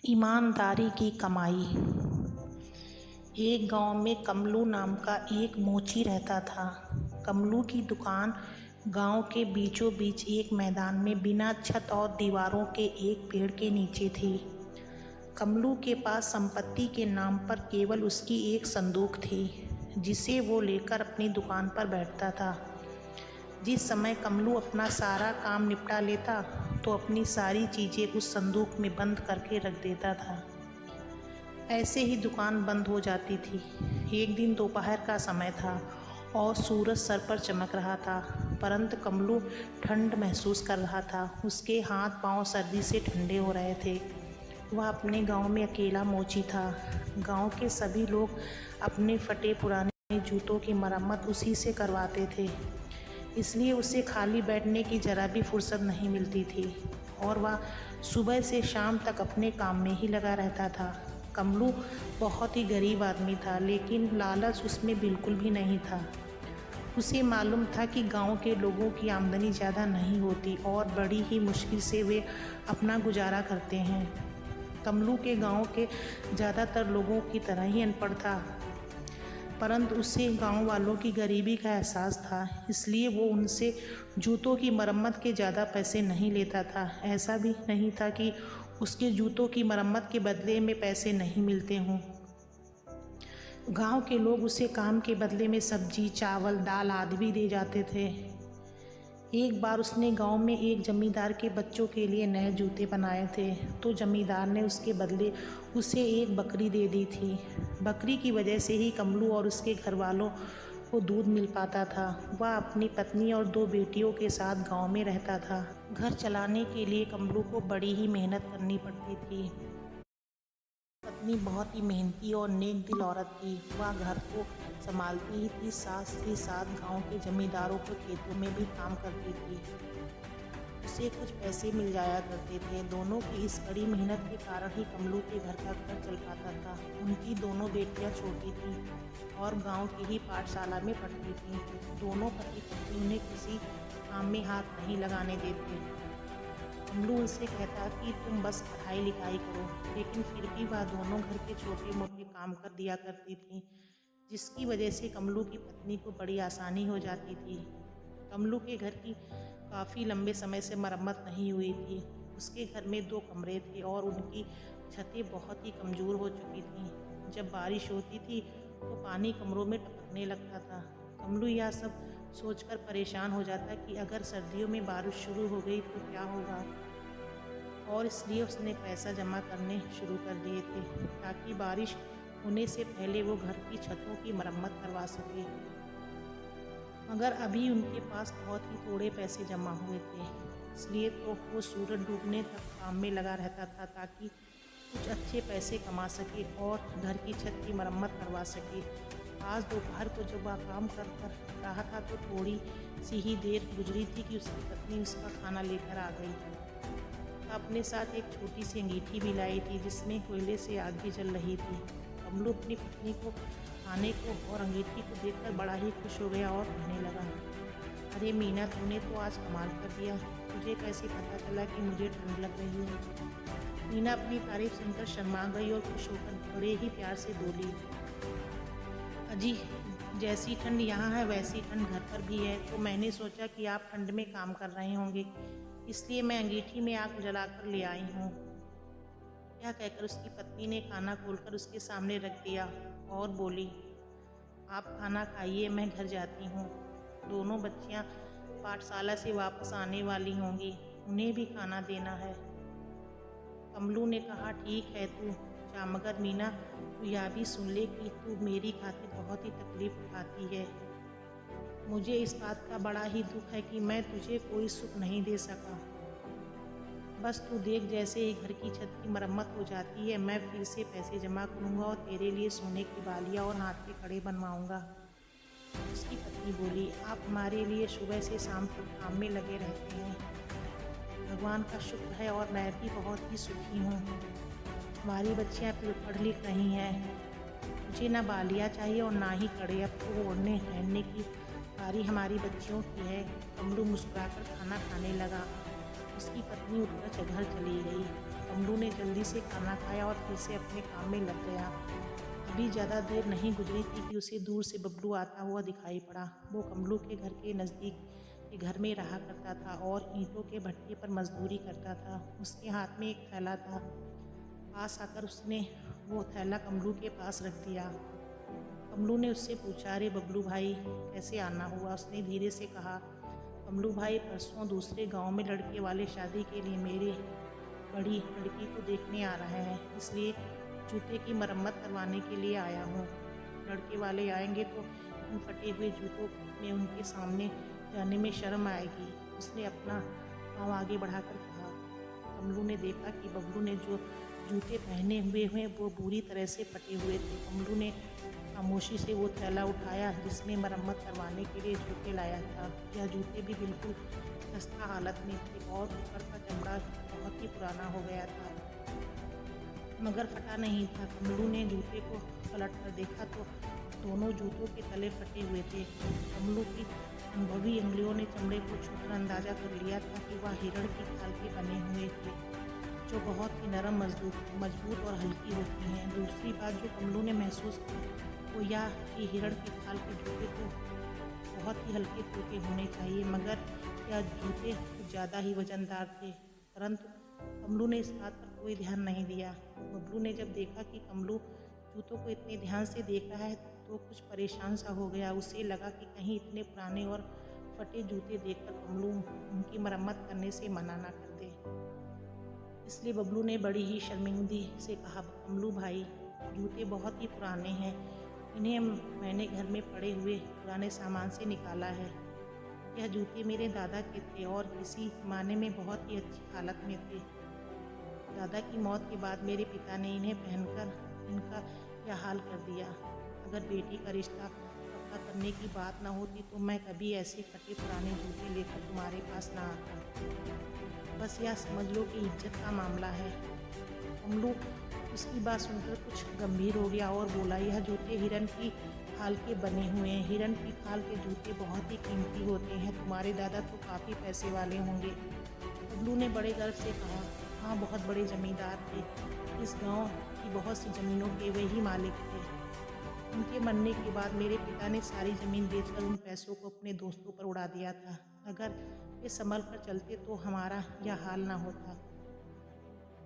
ईमानदारी की कमाई। एक गांव में कमलू नाम का एक मोची रहता था। कमलू की दुकान गांव के बीचों बीच एक मैदान में बिना छत और दीवारों के एक पेड़ के नीचे थी। कमलू के पास संपत्ति के नाम पर केवल उसकी एक संदूक थी, जिसे वो लेकर अपनी दुकान पर बैठता था। जिस समय कमलू अपना सारा काम निपटा लेता तो अपनी सारी चीज़ें उस संदूक में बंद करके रख देता था। ऐसे ही दुकान बंद हो जाती थी। एक दिन दोपहर का समय था और सूरज सर पर चमक रहा था, परंतु कमलू ठंड महसूस कर रहा था। उसके हाथ पांव सर्दी से ठंडे हो रहे थे। वह अपने गांव में अकेला मोची था। गांव के सभी लोग अपने फटे पुराने जूतों की मरम्मत उसी से करवाते थे, इसलिए उसे खाली बैठने की जरा भी फुर्सत नहीं मिलती थी और वह सुबह से शाम तक अपने काम में ही लगा रहता था। कमलू बहुत ही गरीब आदमी था, लेकिन लालच उसमें बिल्कुल भी नहीं था। उसे मालूम था कि गांव के लोगों की आमदनी ज़्यादा नहीं होती और बड़ी ही मुश्किल से वे अपना गुजारा करते हैं। कमलू के गांव के ज़्यादातर लोगों की तरह ही अनपढ़ था, परंतु उसे गांव वालों की गरीबी का एहसास था, इसलिए वो उनसे जूतों की मरम्मत के ज़्यादा पैसे नहीं लेता था। ऐसा भी नहीं था कि उसके जूतों की मरम्मत के बदले में पैसे नहीं मिलते हों। गांव के लोग उसे काम के बदले में सब्जी, चावल, दाल आदि भी दे जाते थे। एक बार उसने गांव में एक जमींदार के बच्चों के लिए नए जूते बनाए थे, तो जमींदार ने उसके बदले उसे एक बकरी दे दी थी। बकरी की वजह से ही कमलू और उसके घर वालों को दूध मिल पाता था। वह अपनी पत्नी और 2 बेटियों के साथ गांव में रहता था। घर चलाने के लिए कमलू को बड़ी ही मेहनत करनी पड़ती थी। पत्नी बहुत ही मेहनती और नेक दिल औरत थी। वह घर को संभालती ही थी, साथ ही साथ गांव के जमींदारों के खेतों में भी काम करती थी। उसे कुछ पैसे मिल जाया करते थे। दोनों की इस कड़ी मेहनत के कारण ही कमलू के घर का खर्च चल पाता था। उनकी दोनों बेटियां छोटी थीं और गांव की ही पाठशाला में पढ़ती थीं। दोनों पति पत्नी उन्हें किसी काम में हाथ नहीं लगाने देते। कमलू उनसे कहता कि तुम बस पढ़ाई लिखाई करो, लेकिन फिर भी वह दोनों घर के छोटे मोटे काम कर दिया करती थी, जिसकी वजह से कमलू की पत्नी को बड़ी आसानी हो जाती थी। कमलू के घर की काफ़ी लंबे समय से मरम्मत नहीं हुई थी। उसके घर में 2 कमरे थे और उनकी छतें बहुत ही कमज़ोर हो चुकी थीं। जब बारिश होती थी तो पानी कमरों में टपकने लगता था। कमलू यह सब सोचकर परेशान हो जाता कि अगर सर्दियों में बारिश शुरू हो गई तो क्या होगा, और इसलिए उसने पैसा जमा करने शुरू कर दिए थे ताकि बारिश होने से पहले वो घर की छतों की मरम्मत करवा सके। मगर अभी उनके पास बहुत ही थोड़े पैसे जमा हुए थे, इसलिए तो वो सूरज डूबने तक काम में लगा रहता था ताकि कुछ अच्छे पैसे कमा सके और घर की छत की मरम्मत करवा सके। आज दोपहर को जब वह काम कर रहा था तो थोड़ी सी ही देर गुजरी थी कि उसकी पत्नी उसका खाना लेकर आ गई। अपने साथ एक छोटी सी अंगीठी भी लाई थी, जिसमें कोयले से आग भी जल रही थी। कमलू अपनी पत्नी को खाने को और अंगीठी को देखकर बड़ा ही खुश हो गया और कहने लगा, अरे मीना, तूने तो आज कमाल कर दिया। तुझे कैसे पता चला कि मुझे ठंड लग रही है? मीना अपनी तारीफ सुनकर शर्मा गई और खुश होकर बड़े ही प्यार से बोली, अजी, जैसी ठंड यहाँ है वैसी ठंड घर पर भी है, तो मैंने सोचा कि आप ठंड में काम कर रहे होंगे, इसलिए मैं अंगीठी में आग जलाकर ले आई हूँ। यह कहकर उसकी पत्नी ने खाना खोलकर उसके सामने रख दिया और बोली, आप खाना खाइए, मैं घर जाती हूँ। दोनों बच्चियाँ पाठशाला से वापस आने वाली होंगी, उन्हें भी खाना देना है। कमलू ने कहा, ठीक है तू जा, मगर मीना, तू यह भी सुन ले कि तू मेरी खातिर बहुत ही तकलीफ उठाती है। मुझे इस बात का बड़ा ही दुख है कि मैं तुझे कोई सुख नहीं दे सका। बस तू देख, जैसे ही घर की छत की मरम्मत हो जाती है मैं फिर से पैसे जमा करूँगा और तेरे लिए सोने की बालियाँ और हाथ के कड़े बनवाऊँगा। उसकी पत्नी बोली, आप हमारे लिए सुबह से शाम तक काम में लगे रहते हैं। भगवान का शुक्र है और मैं भी बहुत ही सुखी हूँ। हमारी बच्चियाँ पढ़ लिख रही हैं। मुझे ना बालियाँ चाहिए और ना ही कड़े। अब तो ओढ़ने पहनने की बारी हमारी बच्चियों की है। कमलू मुस्कुराकर खाना खाने लगा। उसकी पत्नी उठकर घर चली गई। कमलू ने जल्दी से खाना खाया और फिर से अपने काम में लग गया। अभी ज़्यादा देर नहीं गुजरी थी कि उसे दूर से बबलू आता हुआ दिखाई पड़ा। वो कमलू के घर के नज़दीक के घर में रहा करता था और ईंटों के भट्टे पर मजदूरी करता था। उसके हाथ में एक थैला था। पास आकर उसने वो थैला कमलू के पास रख दिया। कमलू ने उससे पूछा, अरे बबलू भाई, कैसे आना हुआ? उसने धीरे से कहा, कमलू भाई, परसों दूसरे गांव में लड़के वाले शादी के लिए मेरी बड़ी लड़की को देखने आ रहे हैं, इसलिए जूते की मरम्मत करवाने के लिए आया हूँ। लड़के वाले आएंगे तो इन फटे हुए जूतों में उनके सामने जाने में शर्म आएगी। उसने अपना पाँव आगे बढ़ाकर कहा। कमलू ने देखा कि बबलू ने जो जूते पहने हुए हैं वो पूरी तरह से फटे हुए थे। कमलू ने खामोशी से वो थैला उठाया जिसमें मरम्मत करवाने के लिए जूते लाया था। यह जूते भी बिल्कुल खस्ता हालत में थे और ऊपर का चमड़ा बहुत ही पुराना हो गया था, मगर फटा नहीं था। कमलू ने जूते को पलट कर देखा तो दोनों जूतों के तले फटे हुए थे। कमलू की अनुभवी उंगलियों ने चमड़े को छूकर अंदाजा कर लिया था कि वह हिरण की खाल के बने हुए थे, जो बहुत ही नरम, मजबूत और हल्की होती हैं। दूसरी बात जो कमलू ने महसूस की वो यह कि हिरण की खाल के जूते तो बहुत ही हल्के फुल्के होने चाहिए, मगर यह जूते कुछ ज़्यादा ही वजनदार थे। परंतु कमलू ने इस बात पर कोई ध्यान नहीं दिया। बबलू ने जब देखा कि कमलू जूतों को इतने ध्यान से देख रहा है तो कुछ परेशान सा हो गया। उसे लगा कि कहीं इतने पुराने और फटे जूते देखकर कमलू उनकी मरम्मत करने से मना ना कर दे। इसलिए बबलू ने बड़ी ही शर्मिंदगी से कहा, कमलू भाई, जूते बहुत ही पुराने हैं, इन्हें मैंने घर में पड़े हुए पुराने सामान से निकाला है। यह जूते मेरे दादा के थे और किसी ज़माने में बहुत ही अच्छी हालत में थे। दादा की मौत के बाद मेरे पिता ने इन्हें पहनकर इनका यह हाल कर दिया। अगर बेटी का रिश्ता पक्का करने की बात ना होती तो मैं कभी ऐसे फटे पुराने जूते लेकर तुम्हारे पास ना आता। बस यह समझ लो कि इज्जत का मामला है। कमलू उसकी बात सुनकर कुछ गंभीर हो गया और बोला, यह जूते हिरन की खाल के बने हुए हैं। हिरन की खाल के जूते बहुत ही कीमती होते हैं। तुम्हारे दादा तो काफ़ी पैसे वाले होंगे। बबलू ने बड़े गर्व से कहा, हाँ, बहुत बड़े जमींदार थे। इस गांव की बहुत सी ज़मीनों के वे ही मालिक थे। उनके मरने के बाद मेरे पिता ने सारी ज़मीन बेचकर उन पैसों को अपने दोस्तों पर उड़ा दिया था। अगर वे संभल कर चलते तो हमारा यह हाल ना होता।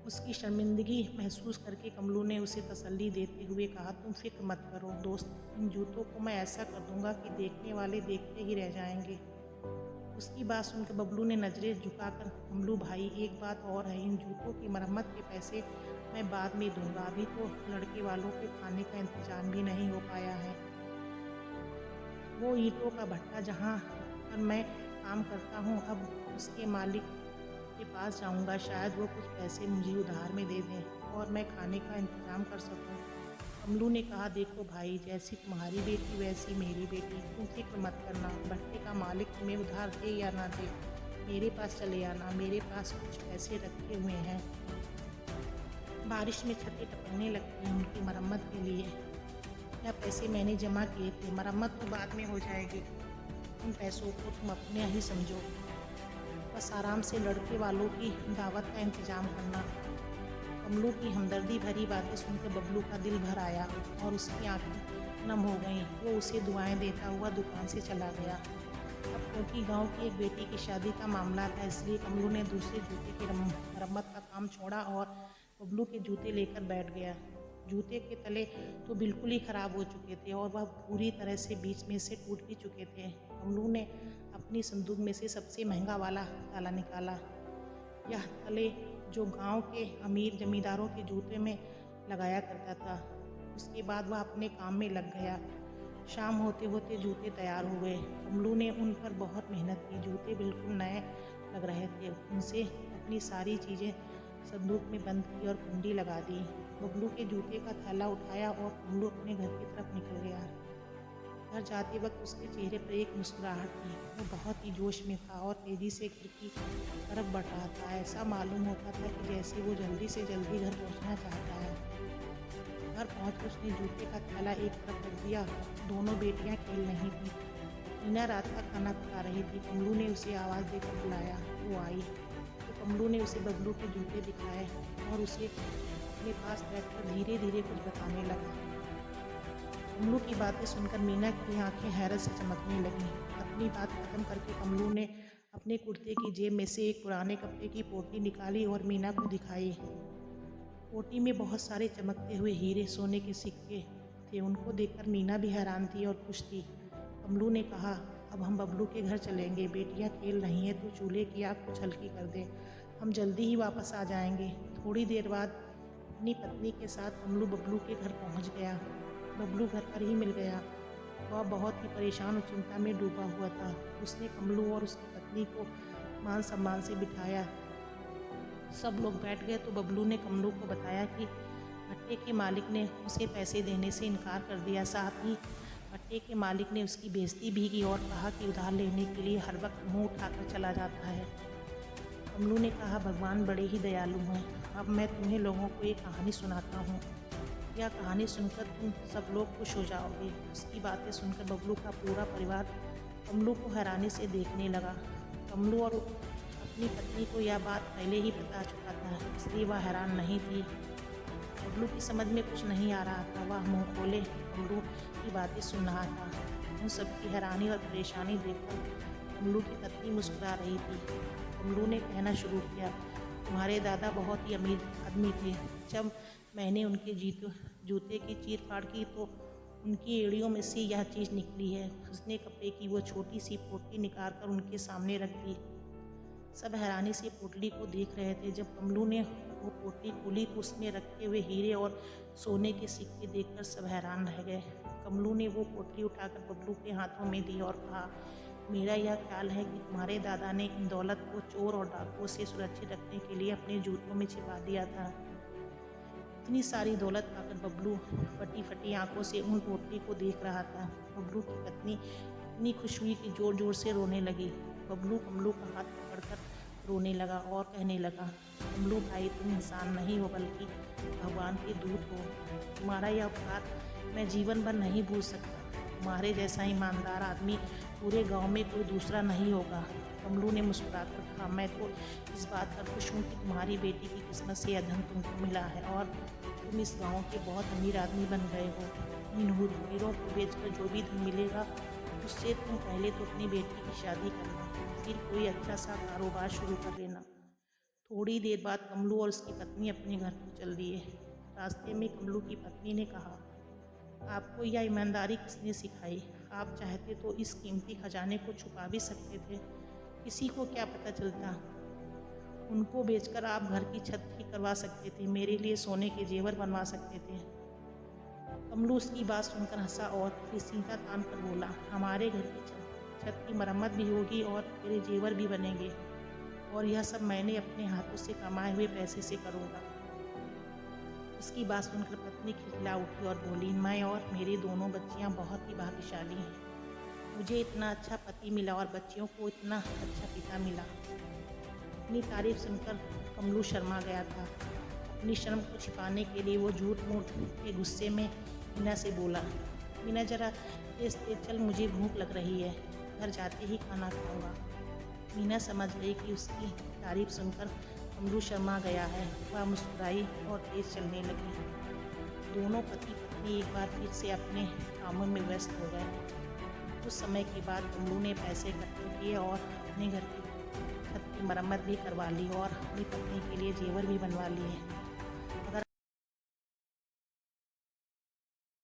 उसकी शर्मिंदगी महसूस करके कमलू ने उसे तसल्ली देते हुए कहा, तुम फिक्र मत करो दोस्त, इन जूतों को मैं ऐसा कर दूंगा कि देखने वाले देखते ही रह जाएंगे। उसकी बात सुनकर बबलू ने नज़रें झुकाकर, कमलू भाई, एक बात और है, इन जूतों की मरम्मत के पैसे मैं बाद में दूंगा। अभी तो लड़के वालों के खाने का इंतजाम भी नहीं हो पाया है। वो ईंटों का भट्टा जहाँ पर मैं काम करता हूँ, अब उसके मालिक के पास जाऊंगा, शायद वो कुछ पैसे मुझे उधार में दे दें और मैं खाने का इंतजाम कर सकूं। कमलू ने कहा, देखो भाई, जैसी तुम्हारी बेटी वैसी मेरी बेटी, तुम फिक्र मत करना। भट्टे का मालिक तुम्हें उधार दे या ना दे, मेरे पास चले आना, मेरे पास कुछ पैसे रखे हुए हैं। बारिश में छतें टपकने लगती हैं उनकी मरम्मत के लिए। यह पैसे मैंने जमा किए थे, मरम्मत तो बाद में हो जाएगी। उन पैसों को तुम अपने ही समझो। बस आराम से लड़के वालों की दावत का इंतजाम करना। कमलू की हमदर्दी भरी बातें सुनकर बबलू का दिल भर आया और उसकी आंखें नम हो गईं। वो उसे दुआएं देता हुआ दुकान से चला गया। अब क्योंकि गांव की एक बेटी की शादी का मामला था, इसलिए कमलू ने दूसरे जूते की मरम्मत का काम छोड़ा और बबलू के जूते लेकर बैठ गया। जूते के तले तो बिल्कुल ही ख़राब हो चुके थे और वह पूरी तरह से बीच में से टूट भी चुके थे। कमलू ने अपनी संदूक में से सबसे महंगा वाला ताला निकाला। यह तले जो गांव के अमीर जमींदारों के जूते में लगाया करता था। उसके बाद वह अपने काम में लग गया। शाम होते होते जूते तैयार हो गए। कमलू ने उन पर बहुत मेहनत की। जूते बिल्कुल नए लग रहे थे। उनसे अपनी सारी चीज़ें संदूक में बंद की और कुंडी लगा दी। बबलू के जूते का थैला उठाया और कमलू अपने घर की तरफ निकल गया। घर जाते वक्त उसके चेहरे पर एक मुस्कुराहट थी। वो बहुत ही जोश में था और तेज़ी से घर की तरफ बढ़ रहा था। ऐसा मालूम होता था कि जैसे वो जल्दी से जल्दी घर पहुंचना चाहता है। घर पहुंचकर उसने जूते का थैला एक तरफ रख दिया। दोनों बेटियां खेल रही थीं। मीना रात का खाना पका रही थी। कमलू ने उसे आवाज़ देकर बुलाया। वो आई। वो कमलू ने उसे बबलू के जूते दिखाए और उसे अपने पास बैठकर धीरे धीरे कुछ बताने लगा। कमलू की बातें सुनकर मीना की आंखें हैरत से चमकने लगीं। अपनी बात खत्म करके कमलू ने अपने कुर्ते की जेब में से एक पुराने कपड़े की पोटली निकाली और मीना को दिखाई। पोटली में बहुत सारे चमकते हुए हीरे सोने के सिक्के थे। उनको देखकर मीना भी हैरान थी और खुश थी। कमलू ने कहा, अब हम बबलू के घर चलेंगे। बेटियां खेल रही हैं तो चूल्हे की आग कुछ हल्की कर दे। हम जल्दी ही वापस आ जाएंगे। थोड़ी देर बाद अपनी पत्नी के साथ कमलू बबलू के घर पहुंच गया। बबलू घर पर ही मिल गया। वह बहुत ही परेशान और चिंता में डूबा हुआ था। उसने कमलू और उसकी पत्नी को मान सम्मान से बिठाया। सब लोग बैठ गए तो बबलू ने कमलू को बताया कि भट्टे के मालिक ने उसे पैसे देने से इनकार कर दिया। साथ ही भट्टे के मालिक ने उसकी बेइज्जती भी की और कहा कि उधार लेने के लिए हर वक्त मुंह उठाकर चला जाता है। कमलू ने कहा, भगवान बड़े ही दयालु हैं। अब मैं तुम्हें लोगों को एक कहानी सुनाता हूँ। यह कहानी सुनकर तुम सब लोग खुश हो जाओगे। उसकी बातें सुनकर बबलू का पूरा परिवार कमलू को हैरानी से देखने लगा। कमलू और अपनी पत्नी को यह बात पहले ही पता चुका था, इसलिए वह हैरान नहीं थी। बबलू की समझ में कुछ नहीं आ रहा था। वह मुँह खोले कमलू की बातें सुन रहा था। उन सबकी हैरानी और परेशानी देखकर कमलू की पत्नी मुस्कुरा रही थी। कमलू ने कहना शुरू किया, तुम्हारे दादा बहुत ही अमीर आदमी थे। जब मैंने उनके जूते की चीर फाड़ की तो उनकी एड़ियों में से यह चीज़ निकली है। उसने कपड़े की वो छोटी सी पोटली निकाल कर उनके सामने रख दी। सब हैरानी से पोटली को देख रहे थे। जब कमलू ने वो पोटली खोली तो उसमें रखे हुए हीरे और सोने के सिक्के देखकर सब हैरान रह गए। कमलू ने वो पोटली उठाकर बबलू के हाथों में दी और कहा, मेरा यह ख्याल है कि तुम्हारे दादा ने इन दौलत को चोर और डाकुओं से सुरक्षित रखने के लिए अपने जूतों में छिपा दिया था। इतनी सारी दौलत पाकर बबलू फटी फटी आंखों से उन पोटली को देख रहा था। बबलू की पत्नी इतनी खुश हुई कि जोर जोर से रोने लगी। बबलू कमलू का हाथ पकड़कर रोने लगा और कहने लगा, कमलू भाई, तुम इंसान नहीं हो बल्कि भगवान के दूत हो। तुम्हारा यह उपकार मैं जीवन भर नहीं भूल सकता। तुम्हारे जैसा ईमानदार आदमी पूरे गांव में कोई दूसरा नहीं होगा। कमलू ने मुस्कुराकर कहा, मैं तो इस बात पर खुश हूँ कि तुम्हारी बेटी की किस्मत से यह धन तुमको मिला है और तुम इस गांव के बहुत अमीर आदमी बन गए हो। इन हीरों को बेचकर जो भी धन मिलेगा उससे तुम पहले तो अपनी बेटी की शादी करना, फिर कोई अच्छा सा कारोबार शुरू कर लेना। थोड़ी देर बाद कमलू और उसकी पत्नी अपने घर को चल दिए। रास्ते में कमलू की पत्नी ने कहा, आपको यह ईमानदारी किसने सिखाई? आप चाहते तो इस कीमती खजाने को छुपा भी सकते थे, किसी को क्या पता चलता। उनको बेचकर आप घर की छत ठीक करवा सकते थे, मेरे लिए सोने के जेवर बनवा सकते थे। कमलू उसकी बात सुनकर हंसा और फिर सीधा तान कर बोला, हमारे घर की छत की मरम्मत भी होगी और मेरे जेवर भी बनेंगे, और यह सब मैंने अपने हाथों से कमाए हुए पैसे से करूँगा। उसकी बात सुनकर पत्नी खिलखिला उठी और बोली, मैं और मेरी दोनों बच्चियां बहुत ही भाग्यशाली हैं। मुझे इतना अच्छा पति मिला और बच्चियों को इतना अच्छा पिता मिला। अपनी तारीफ सुनकर कमलू शर्मा गया था। अपनी शर्म को छिपाने के लिए वो झूठ मूठ के गुस्से में मीना से बोला, मीना जरा तेज तेज चल, मुझे भूख लग रही है, घर जाते ही खाना खाऊंगा। मीना समझ गई कि उसकी तारीफ सुनकर कमलू शर्मा गया है। वह मुस्कुराई और तेज चलने लगी। दोनों पति पत्नी एक बार फिर से अपने कामों में व्यस्त हो गए। कुछ समय के बाद कमलू ने पैसे इकट्ठे किए और अपने घर की छत की मरम्मत भी करवा ली और अपनी पत्नी के लिए जेवर भी बनवा लिए। अगर